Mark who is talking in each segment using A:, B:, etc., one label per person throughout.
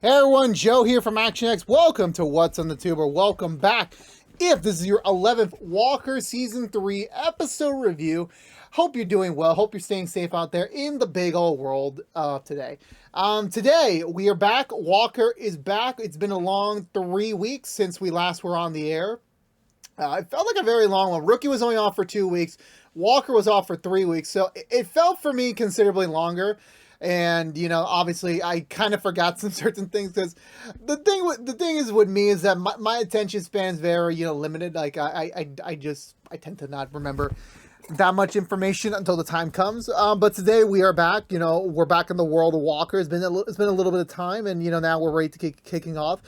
A: Hey everyone, Joe here from ActionX. Welcome to What's on the Tuber. Welcome back. If this is your 11th Walker Season 3 episode review, hope you're doing well. Hope you're staying safe out there in the big old world today. Today, we are back. Walker is back. It's been a long 3 weeks since we last were on the air. It felt like a very long one. Rookie was only off for 2 weeks. Walker was off for 3 weeks. So it felt for me considerably longer. And, you know, obviously I kind of forgot some certain things because the thing is with me is that my attention span is very, limited. Like I tend to not remember that much information until the time comes. But today we are back, we're back in the world of Walker. It's been a little bit of time and, now we're ready to kicking off.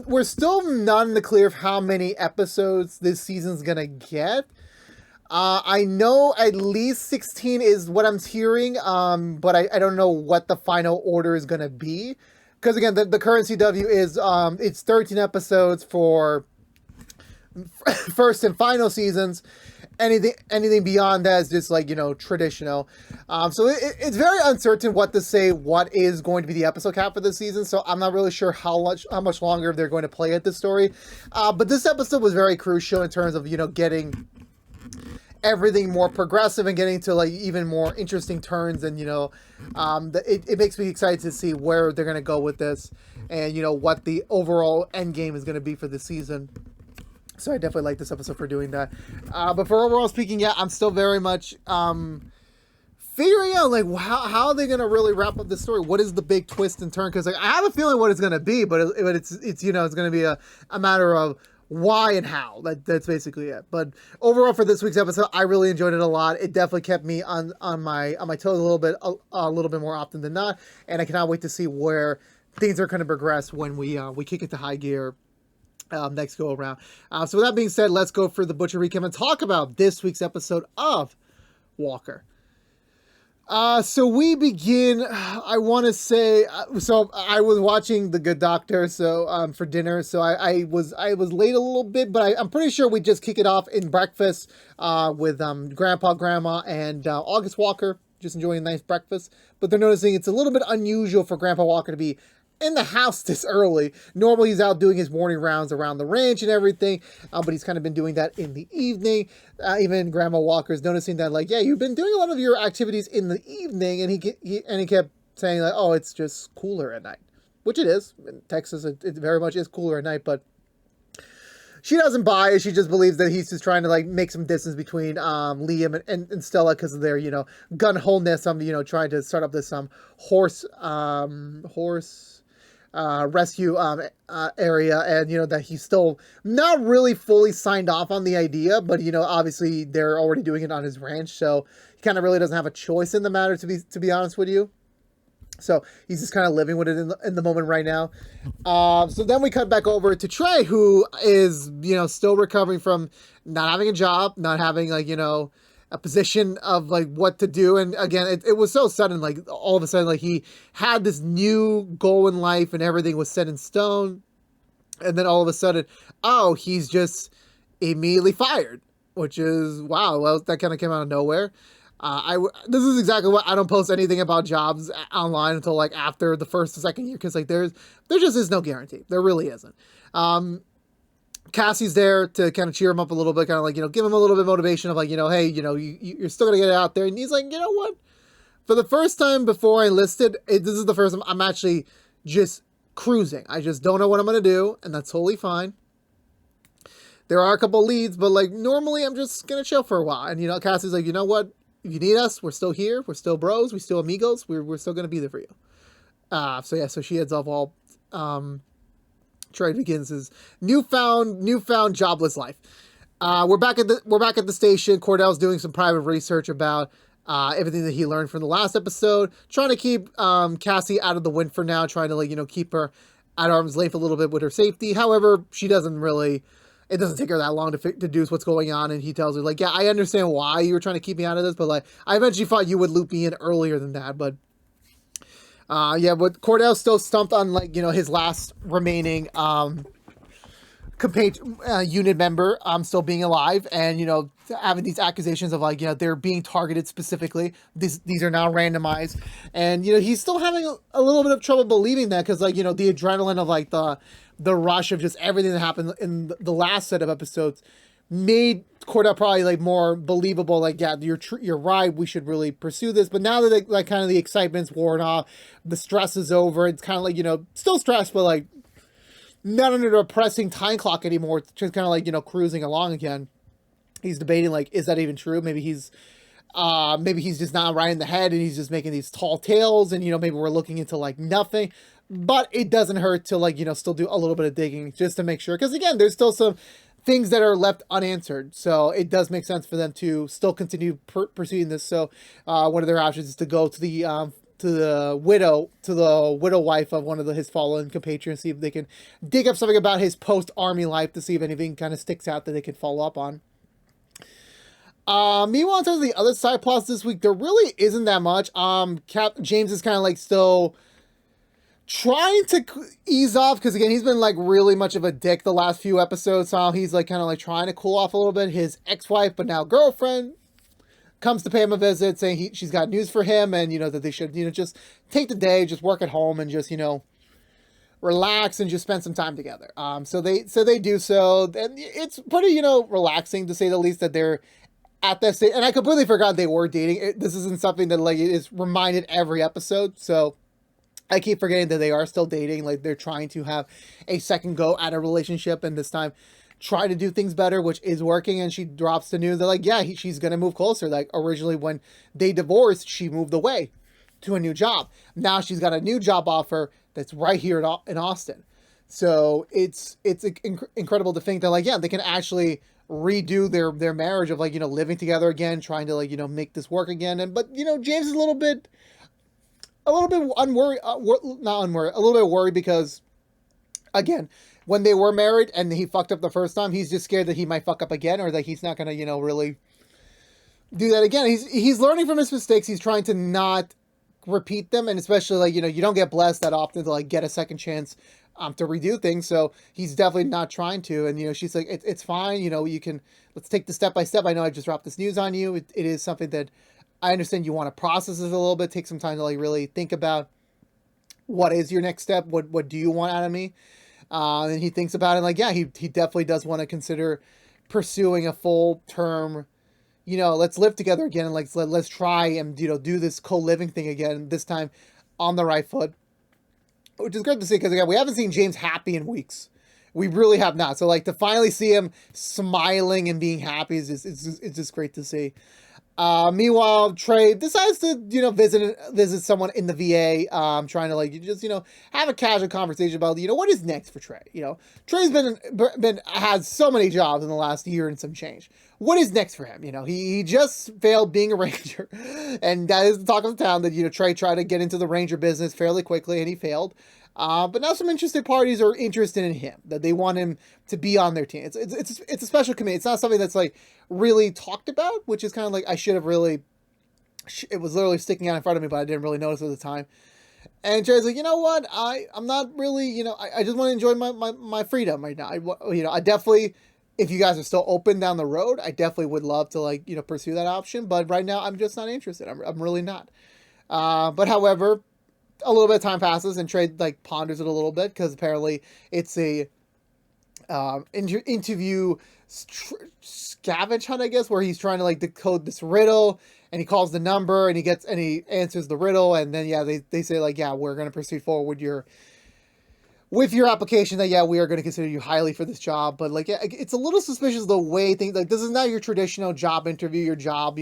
A: We're still not in the clear of how many episodes this season's going to get. I know at least 16 is what I'm hearing, but I don't know what the final order is going to be. Because again, the current CW is, it's 13 episodes for first and final seasons. Anything beyond that is just like, traditional. So it's very uncertain what to say, what is going to be the episode cap for this season. So I'm not really sure how much longer they're going to play at this story. But this episode was very crucial in terms of, getting everything more progressive and getting to like even more interesting turns, and it makes me excited to see where they're going to go with this, and what the overall end game is going to be for this season. So I definitely like this episode for doing that. But for overall speaking, yeah, I'm still very much figuring out like how are they going to really wrap up this story. What is the big twist and turn? Because like, I have a feeling what it's going to be, but it's it's going to be a matter of why and how. That's basically it. But overall for this week's episode, I really enjoyed it a lot. It definitely kept me on my toes a little bit more often than not, and I cannot wait to see where things are going to progress when we kick into high gear next go around. So with that being said, let's go for the Butcher recap and talk about this week's episode of Walker. So we begin, I want to say, so I was watching The Good Doctor, for dinner, so I was late a little bit, but I'm pretty sure we just kick it off in breakfast, with, Grandpa, Grandma, and, August Walker, just enjoying a nice breakfast, but they're noticing it's a little bit unusual for Grandpa Walker to be in the house this early. Normally he's out doing his morning rounds around the ranch and everything, but he's kind of been doing that in the evening. Even Grandma Walker's noticing that, like, yeah, you've been doing a lot of your activities in the evening, and he kept saying like, oh, it's just cooler at night, which it is. In Texas, it very much is cooler at night, but she doesn't buy it. She just believes that he's just trying to like make some distance between Liam and Stella because of their gun wholeness. Trying to start up this horse rescue area, and that he's still not really fully signed off on the idea, but obviously they're already doing it on his ranch, so he kind of really doesn't have a choice in the matter, to be honest with you. So he's just kind of living with it in the moment right now. So then we cut back over to Trey, who is still recovering from not having a job, not having like a position of like what to do. And again, it was so sudden, like all of a sudden, like he had this new goal in life and everything was set in stone. And then all of a sudden, oh, he's just immediately fired, which is, wow. Well, that kind of came out of nowhere. This is exactly what I don't post anything about jobs online until like after the first or second year. Cause like there just is no guarantee. There really isn't. Cassie's there to kind of cheer him up a little bit, kind of like, give him a little bit of motivation of like, hey, you're still going to get it out there. And he's like, you know what? For the first time before I enlisted, this is the first time I'm actually just cruising. I just don't know what I'm going to do, and that's totally fine. There are a couple leads, but like normally I'm just going to chill for a while. And, Cassie's like, you know what? If you need us, we're still here. We're still bros. We're still amigos. We're still going to be there for you. So she heads off all, Trey begins his newfound jobless life. We're back at the station. Cordell's doing some private research about everything that he learned from the last episode, trying to keep Cassie out of the wind for now, trying to like keep her at arm's length a little bit with her safety. However, she doesn't really. It doesn't take her that long to deduce what's going on, and he tells her like, yeah, I understand why you were trying to keep me out of this, but like I eventually thought you would loop me in earlier than that, but. Yeah, but Cordell's still stumped on like, his last remaining, kind unit member still being alive, and having these accusations of like they're being targeted specifically. These are now randomized, and he's still having a little bit of trouble believing that, because like the adrenaline of like the rush of just everything that happened in the last set of episodes made Cordell probably like more believable. Like, yeah, you're right, we should really pursue this. But now that like kind of the excitement's worn off, the stress is over. It's kind of like still stressed, but like not under a pressing time clock anymore. It's just kind of like cruising along again. He's debating like, is that even true? Maybe he's just not right in the head, and he's just making these tall tales, and maybe we're looking into like nothing. But it doesn't hurt to like still do a little bit of digging just to make sure, because again, there's still some things that are left unanswered. So it does make sense for them to still continue pursuing this. So one of their options is to go to the widow wife of one of his fallen compatriots, see if they can dig up something about his post-army life, to see if anything kind of sticks out that they can follow up on. Meanwhile, in terms of the other side plots this week, there really isn't that much. James is kind of like still trying to ease off, because again, he's been like really much of a dick the last few episodes. So he's like kind of like trying to cool off a little bit. His ex-wife, but now girlfriend, comes to pay him a visit, saying she's got news for him, and that they should just take the day, just work at home, and just relax and just spend some time together. So they do so, and it's pretty relaxing, to say the least, that they're at that stage. And I completely forgot they were dating. This isn't something that like is reminded every episode, so I keep forgetting that they are still dating. Like, they're trying to have a second go at a relationship, and this time try to do things better, which is working. And she drops the news that like, yeah, she's gonna move closer. Like, originally when they divorced, she moved away to a new job. Now she's got a new job offer that's right here in Austin. So it's incredible to think that like, yeah, they can actually redo their marriage of like living together again, trying to like make this work again. And but James is a little bit unworried, not unworried, a little bit worried, because again, when they were married and he fucked up the first time, he's just scared that he might fuck up again, or that he's not gonna really do that again. He's learning from his mistakes. He's trying to not repeat them, and especially like you don't get blessed that often to like get a second chance to redo things. So he's definitely not trying to. And she's like, it's fine, let's take this step by step. I know I just dropped this news on you. It is something that I understand you want to process this a little bit, take some time to like really think about what is your next step, what do you want out of me. And he thinks about it, like, yeah, he definitely does want to consider pursuing a full term, let's live together again, and like let's try and do this co-living thing again, this time on the right foot, which is great to see, because again, we haven't seen James happy in weeks. We really have not. So like, to finally see him smiling and being happy is just great to see. Meanwhile, Trey decides to, visit someone in the VA, trying to like, just, have a casual conversation about, what is next for Trey. Trey's had so many jobs in the last year and some change. What is next for him? He just failed being a ranger, and that is the talk of the town, that, Trey tried to get into the ranger business fairly quickly, and he failed. But now some interested parties are interested in him, that they want him to be on their team. It's a special committee. It's not something that's like really talked about, which is kind of like, I should have really, it was literally sticking out in front of me, but I didn't really notice at the time. And Trey's like, you know what? I'm not really, I just want to enjoy my freedom right now. I definitely, if you guys are still open down the road, I definitely would love to like, pursue that option. But right now I'm just not interested. I'm really not. But however, a little bit of time passes, and Trey like ponders it a little bit, because apparently it's a interview scavenge hunt, I guess, where he's trying to like decode this riddle, and he calls the number, and he answers the riddle, and then yeah, they say like, yeah, we're going to proceed forward with your application, that yeah, we are going to consider you highly for this job. But like, yeah, it's a little suspicious the way things, like, this is not your traditional job interview, your job,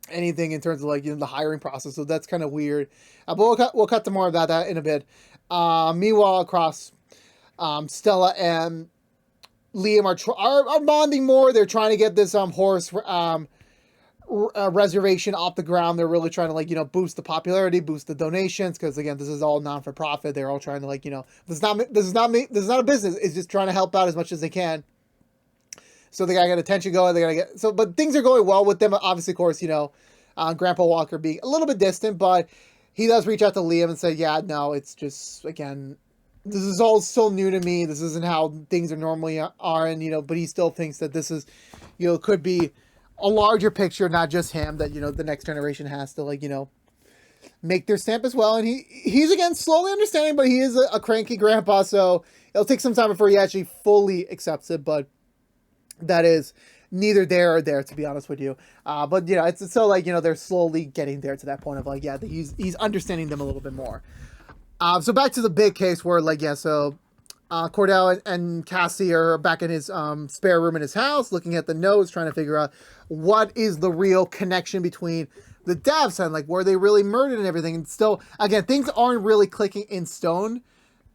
A: anything in terms of like the hiring process, so that's kind of weird. But we'll cut to more about that in a bit. Meanwhile, across, Stella and Liam are bonding more. They're trying to get this horse reservation off the ground. They're really trying to like boost the popularity, boost the donations, because again, this is all non for profit. They're all trying to like this is not a business. It's just trying to help out as much as they can. So they gotta get attention going. But things are going well with them. Obviously, of course, Grandpa Walker being a little bit distant, but he does reach out to Liam and say, yeah, no, it's just, again, this is all so new to me. This isn't how things are normally are, and but he still thinks that this is, could be a larger picture, not just him. That the next generation has to make their stamp as well. And he's again slowly understanding, but he is a cranky grandpa, so it'll take some time before he actually fully accepts it. But that is neither there or there, to be honest with you. But it's so they're slowly getting there to that point of he's understanding them a little bit more. So back to the big case where Cordell and Cassie are back in his spare room in his house, looking at the notes, trying to figure out what is the real connection between the deaths and were they really murdered and everything. And still, again, things aren't really clicking in stone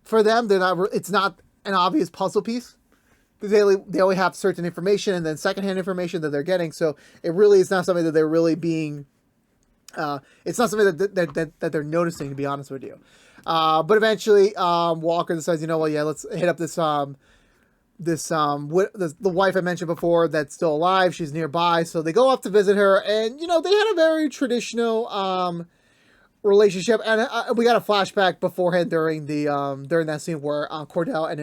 A: for them. They're not. It's not an obvious puzzle piece. They only have certain information and then secondhand information that they're getting. So it really is not something that they're really being. It's not something that they're noticing, to be honest with you. But eventually, Walker decides, let's hit up the wife I mentioned before that's still alive. She's nearby, so they go up to visit her, and they had a very traditional relationship. And we got a flashback beforehand during that scene where Cordell and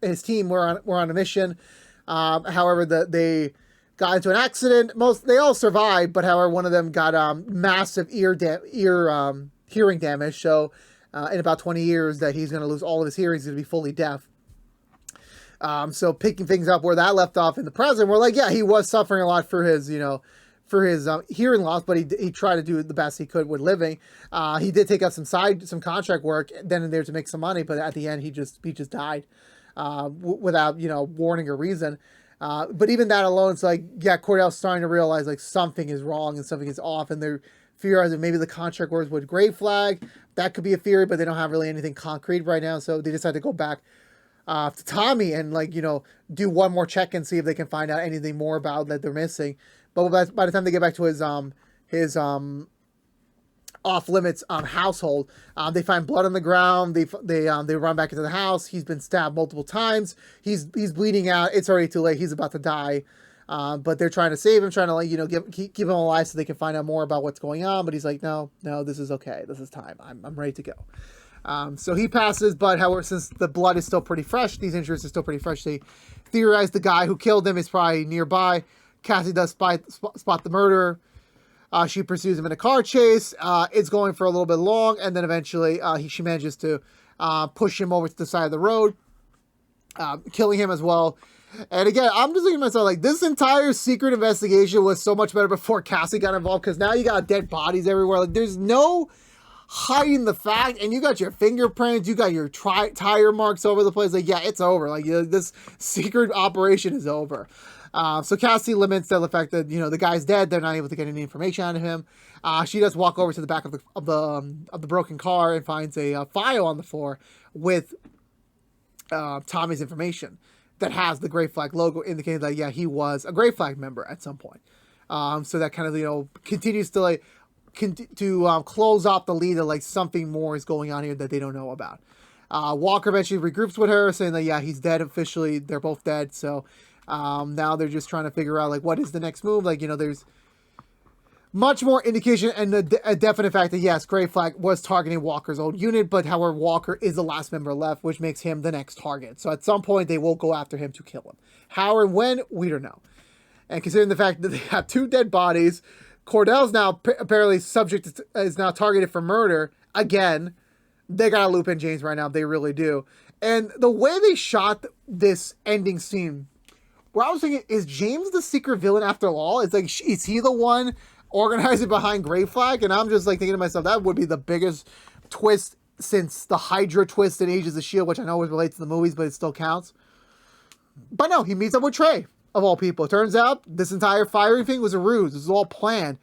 A: his team were on a mission. However, they got into an accident. They all survived, but however, one of them got massive hearing damage. So in about 20 years, that he's going to lose all of his hearing. He's going to be fully deaf. So picking things up where that left off in the present, we're he was suffering a lot for his hearing loss, but he tried to do the best he could with living. He did take up some contract work then and there to make some money, but at the end he just died without warning or reason. But even that alone, it's Cordell's starting to realize something is wrong and something is off, and they're theorizing maybe the contract works with Gray Flag. That could be a theory, but they don't have really anything concrete right now, so they decide to go back to Tommy and do one more check and see if they can find out anything more about that they're missing. But by the time they get back to his off limits household, they find blood on the ground. They run back into the house. He's been stabbed multiple times. He's bleeding out. It's already too late. He's about to die. But they're trying to save him, trying to keep him alive so they can find out more about what's going on. But he's no, this is okay. This is time. I'm ready to go. So he passes, but however, since the blood is still pretty fresh, these injuries are still pretty fresh, they theorize the guy who killed him is probably nearby. Cassie does spot the murderer. She pursues him in a car chase. It's going for a little bit long, and then eventually she manages to push him over to the side of the road, killing him as well. And again, I'm just thinking to myself, this entire secret investigation was so much better before Cassie got involved, because now you got dead bodies everywhere. There's no hiding the fact, and you got your fingerprints, you got your tire marks over the place. It's over. This secret operation is over. So Cassie laments the fact that the guy's dead. They're not able to get any information out of him. She does walk over to the back of the broken car and finds a file on the floor with Tommy's information that has the Gray Flag logo, indicating that he was a Gray Flag member at some point. So that kind of continues to close off the lead that something more is going on here that they don't know about. Walker eventually regroups with her, saying that he's dead officially. They're both dead. So now they're just trying to figure out what is the next move. There's much more indication and a definite fact that yes, Gray Flag was targeting Walker's old unit, but however, Walker is the last member left, which makes him the next target. So at some point they will go after him to kill him. How or when, we don't know. And considering the fact that they have two dead bodies, Cordell's now apparently is now targeted for murder again. They gotta loop in James right now. They really do. And the way they shot this ending scene, where I was thinking, is James the secret villain after all? It's is he the one organizing behind Gray Flag? And I'm just thinking to myself, that would be the biggest twist since the Hydra twist in Agents of S.H.I.E.L.D., which I know was related to the movies, but it still counts. But no, he meets up with Trey, of all people. It turns out this entire firing thing was a ruse. This was all planned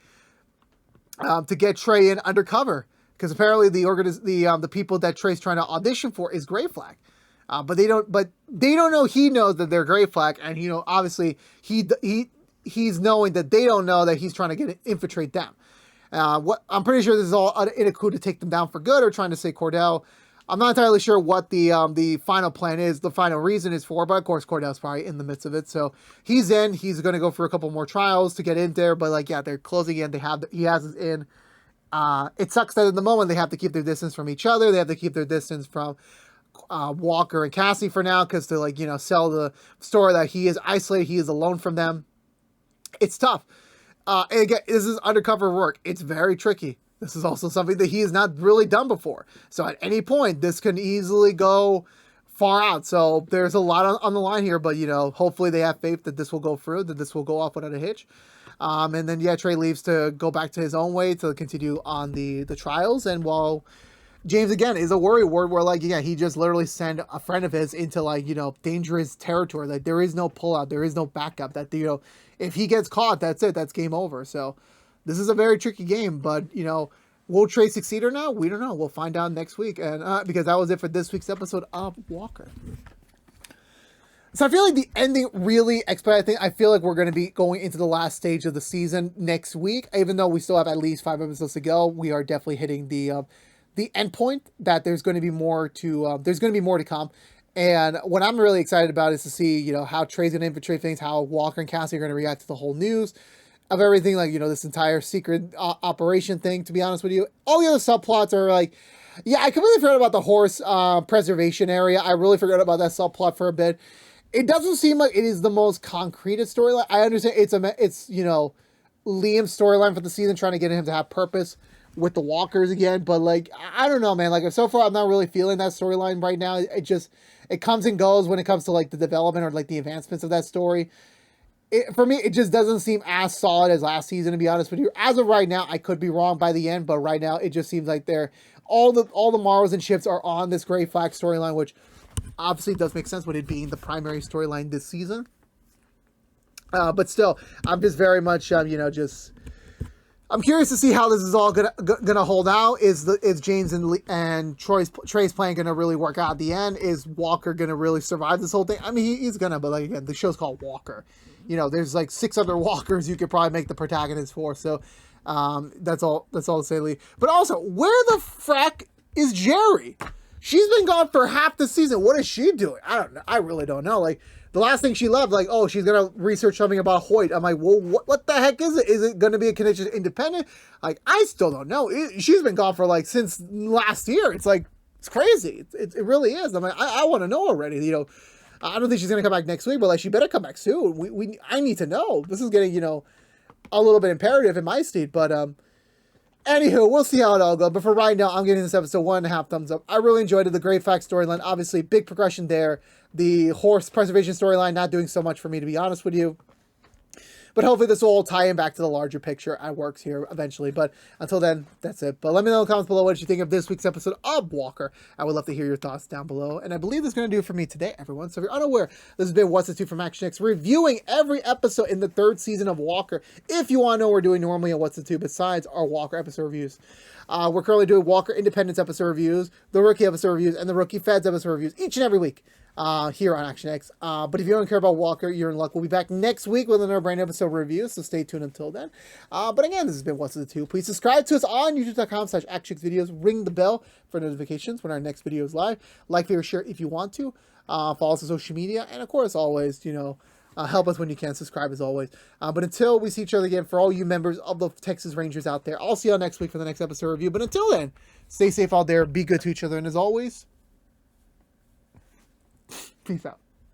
A: to get Trey in undercover, because apparently the people that Trey's trying to audition for is Gray Flag. But they don't know he knows that they're Gray Flag, and obviously he's knowing that they don't know that he's trying to infiltrate them. I'm pretty sure this is all in a coup to take them down for good, or trying to say Cordell. I'm not entirely sure what the final plan is, the final reason is for, but of course Cordell's probably in the midst of it. So he's in. He's going to go for a couple more trials to get in there, but they're closing in. He has us in. It sucks that in the moment they have to keep their distance from each other. They have to keep their distance from Walker and Cassie for now, because to like, you know, sell the story that he is isolated, he is alone from them. It's tough. And again, this is undercover work. It's very tricky. This is also something that he has not really done before. So at any point, this can easily go far out. So there's a lot on the line here, but, you know, hopefully they have faith that this will go through, that this will go off without a hitch. And then, yeah, Trey leaves to go back to his own way to continue on the trials. And while James, again, is a worry word where, like, yeah, he just literally sent a friend of his into, like, you know, dangerous territory. Like, there is no pullout. There is no backup. That, you know, if he gets caught, that's it. That's game over. So this is a very tricky game, but, you know, will Trey succeed or not? We don't know. We'll find out next week. And because that was it for this week's episode of Walker. So I feel like the ending really expedited. I feel like we're going to be going into the last stage of the season next week. Even though we still have at least 5 episodes to go, we are definitely hitting the end point. That there's going to be more to come. And what I'm really excited about is to see, you know, how Trey's going to infiltrate things, how Walker and Cassie are going to react to the whole news of everything, like, you know, this entire secret operation thing, to be honest with you. All the other subplots are like, yeah, I completely forgot about the horse preservation area. I really forgot about that subplot for a bit. It doesn't seem like it is the most concrete storyline. I understand it's you know, Liam's storyline for the season, trying to get him to have purpose with the Walkers again, but, like, I don't know, man. Like, so far I'm not really feeling that storyline right now. It comes and goes when it comes to, like, the development or, like, the advancements of that story. For me, it just doesn't seem as solid as last season, to be honest with you. As of right now, I could be wrong by the end, but right now it just seems like all the morals and ships are on this Gray Flag storyline, which obviously does make sense with it being the primary storyline this season. But still, I'm just very much, you know, I'm curious to see how this is all gonna hold out. Is James and Trey's plan gonna really work out at the end? Is Walker gonna really survive this whole thing? I mean, he's gonna, but, like, again, the show's called Walker. You know, there's like 6 other Walkers you could probably make the protagonist for. So that's all to say, Lee. But also, where the frack is Jerry? She's been gone for half the season. What is she doing? I don't know. I really don't know. Like, the last thing she left, like, oh, she's going to research something about Hoyt. I'm like, well, what the heck is it? Is it going to be a Canadian independent? Like, I still don't know. She's been gone for, like, since last year. It's like, it's crazy. It really is. I'm like, I want to know already. You know, I don't think she's going to come back next week, but, like, she better come back soon. I need to know. This is getting, you know, a little bit imperative in my state, but, anywho, we'll see how it all goes. But for right now, I'm giving this episode 1.5 thumbs up. I really enjoyed it. The Great Fact storyline, obviously, big progression there. The horse preservation storyline, not doing so much for me, to be honest with you. But hopefully this will all tie in back to the larger picture and works here eventually. But until then, that's it. But let me know in the comments below what you think of this week's episode of Walker. I would love to hear your thoughts down below. And I believe that's going to do it for me today, everyone. So if you're unaware, this has been What's the Two from ActionX, reviewing every episode in the 3rd season of Walker. If you want to know what we're doing normally on What's the Two besides our Walker episode reviews. We're currently doing Walker Independence episode reviews, the Rookie episode reviews, and the Rookie Feds episode reviews each and every week. Here on ActionX. But if you don't care about Walker, you're in luck. We'll be back next week with another brand new episode review, so stay tuned until then. But again, this has been What's the Two. Please subscribe to us on youtube.com/ActionX videos. Ring the bell for notifications when our next video is live. Like, favorite, share if you want to. Follow us on social media. And of course, always, you know, help us when you can. Subscribe as always. But until we see each other again, for all you members of the Texas Rangers out there, I'll see you next week for the next episode review. But until then, stay safe out there. Be good to each other. And as always, peace out.